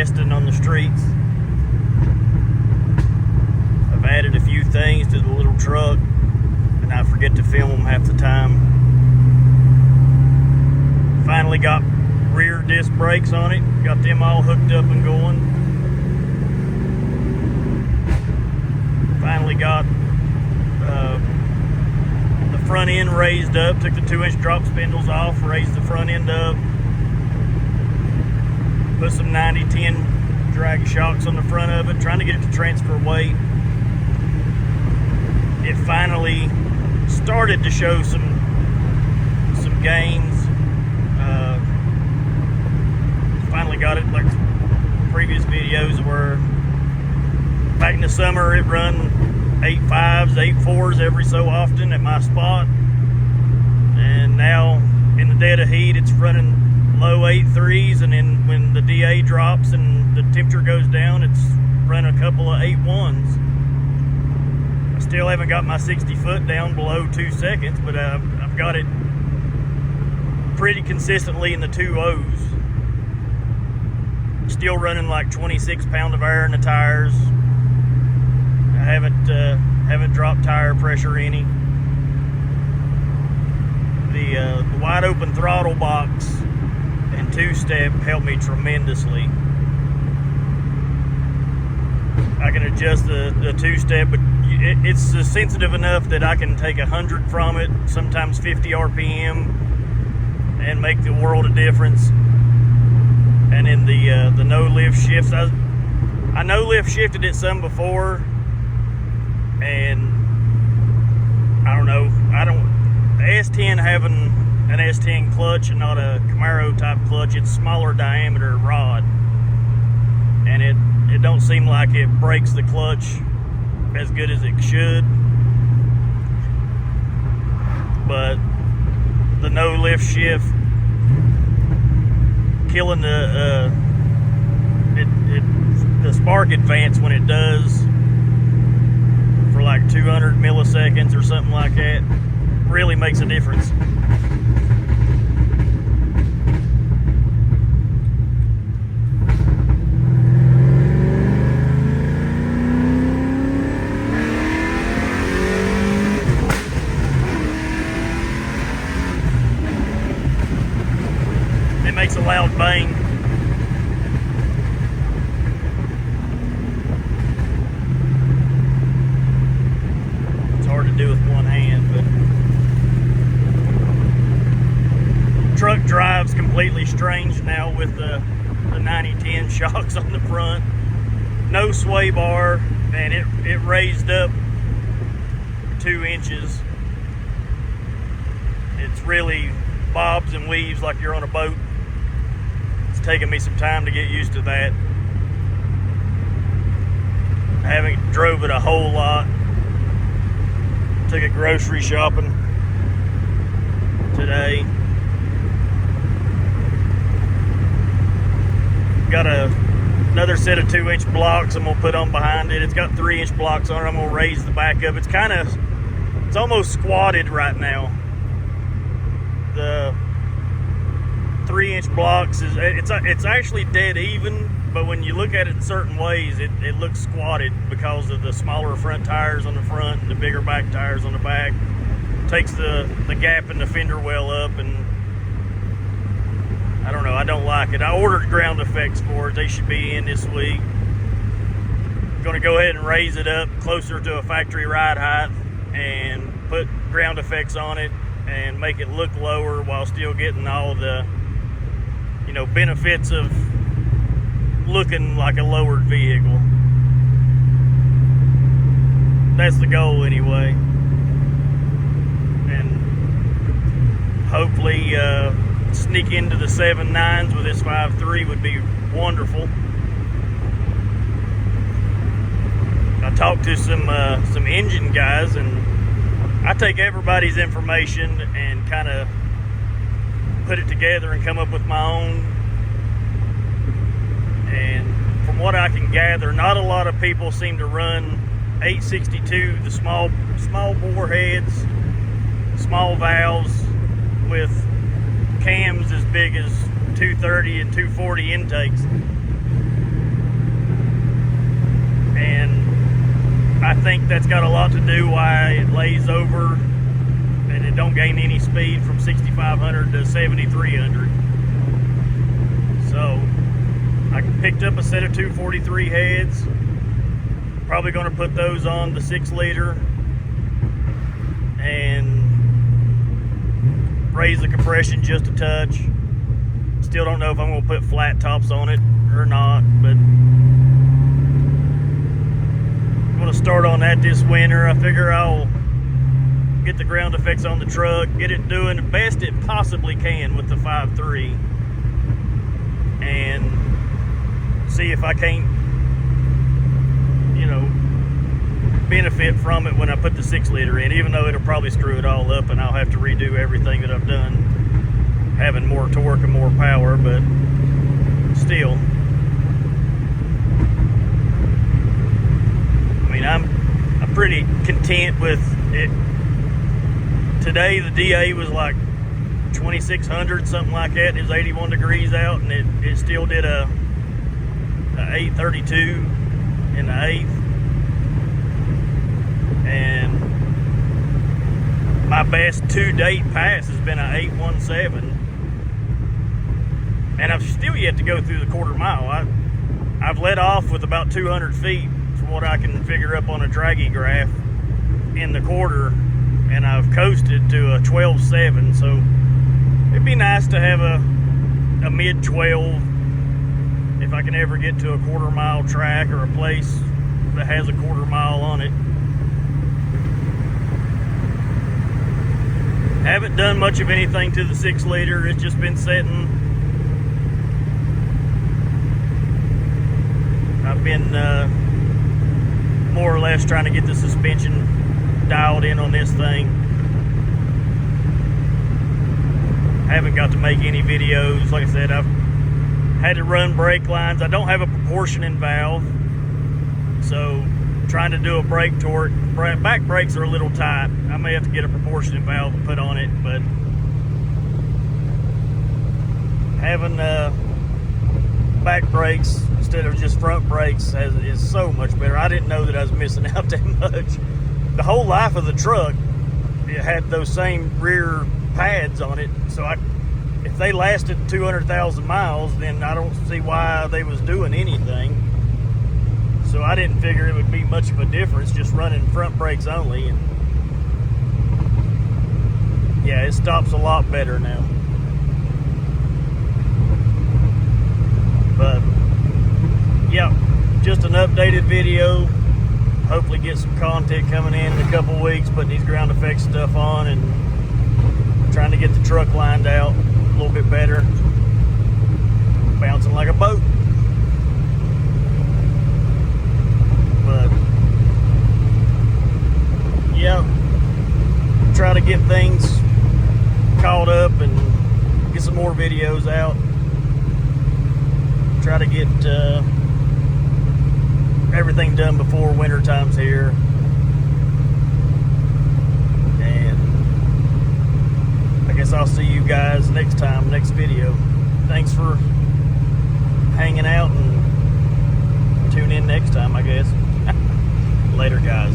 testing on the streets. I've added a few things to the little truck, and I forget to film them half the time. Finally got rear disc brakes on it, got them all hooked up and going. Finally got the front end raised up, took the 2-inch drop spindles off, raised the front end up, put some 90-10 drag shocks on the front of it, trying to get it to transfer weight. It finally started to show some gains. Finally got it like previous videos where back in the summer it run 8.5s, 8.4s every so often at my spot, and now in the dead of heat it's running low 8.3s, and then when the DA drops and the temperature goes down, it's running a couple of 8.1s. I still haven't got my 60 foot down below 2 seconds, but I've got it pretty consistently in the 2.0s. Still running like 26 pound of air in the tires. I haven't dropped tire pressure any. The wide open throttle box and 2-step helped me tremendously. I can adjust the 2-step, but it's sensitive enough that I can take 100 from it, sometimes 50 RPM, and make the world of difference. And in the no lift shifts, I no lift shifted it some before, and I don't know. The S10 having an S10 clutch and not a Camaro type clutch, it's smaller diameter rod, and it don't seem like it breaks the clutch as good as it should. But the no lift shift, killing the spark advance when it does for like 200 milliseconds or something like that, really makes a difference. It makes a loud bang. It's hard to do with one hand, but truck drives completely strange now with the 90-10 shocks on the front. No sway bar, and it raised up 2 inches. It's really bobs and weaves like you're on a boat. It's taken me some time to get used to that. I haven't drove it a whole lot. Took it grocery shopping today. Got another set of 2-inch blocks I'm gonna put on behind it. It's got 3-inch blocks on it. I'm gonna raise the back up. It's almost squatted right now. The 3-inch blocks it's actually dead even, but when you look at it in certain ways, it looks squatted because of the smaller front tires on the front and the bigger back tires on the back. Takes the gap in the fender well up, and I don't know, I don't like it. I ordered ground effects for it. They should be in this week. I'm gonna go ahead and raise it up closer to a factory ride height and put ground effects on it and make it look lower while still getting all the benefits of looking like a lowered vehicle. That's the goal anyway. And hopefully sneak into the 7.9s with this 5.3 would be wonderful. I talked to some engine guys, and I take everybody's information and kind of put it together and come up with my own. And from what I can gather, not a lot of people seem to run 862, the small bore heads, small valves with cams as big as 230 and 240 intakes. think that's got a lot to do why it lays over and it don't gain any speed from 6,500 to 7,300. So I picked up a set of 243 heads. Probably going to put those on the 6-liter and raise the compression just a touch. Still don't know if I'm going to put flat tops on it or not, but I'm going to start on that this winter. I figure I'll get the ground effects on the truck, get it doing the best it possibly can with the 5.3, and see if I can't, you know, benefit from it when I put the 6-liter in, even though it'll probably screw it all up and I'll have to redo everything that I've done, having more torque and more power, but still. I mean, I'm pretty content with it. Today the DA was like 2,600, something like that. It was 81 degrees out, and it still did a 832 in the 8th. And my best to-date pass has been an 817. And I've still yet to go through the quarter mile. I've let off with about 200 feet from what I can figure up on a draggy graph in the quarter, and I've coasted to a 12.7. So it'd be nice to have a mid-12 if I can ever get to a quarter mile track or a place that has a quarter mile on it. Haven't done much of anything to the 6-liter. It's just been sitting. I've been more or less trying to get the suspension dialed in on this thing. Haven't got to make any videos. Like I said, I've had to run brake lines. I don't have a proportioning valve, so trying to do a brake torque. Back brakes are a little tight. I may have to get a proportioning valve and put on it, but having back brakes instead of just front brakes is so much better. I didn't know that I was missing out that much. The whole life of the truck, it had those same rear pads on it, so if they lasted 200,000 miles, then I don't see why they was doing anything. So I didn't figure it would be much of a difference just running front brakes only. And yeah, it stops a lot better now. But yeah, just an updated video. Hopefully get some content coming in a couple weeks, putting these ground effects stuff on and trying to get the truck lined out a little bit better. Bouncing like a boat. But yeah, try to get things caught up and get some more videos out. Try to get everything done before winter time's here. And I guess I'll see you guys next time, next video. Thanks for hanging out, and tune in next time, I guess. Later, guys.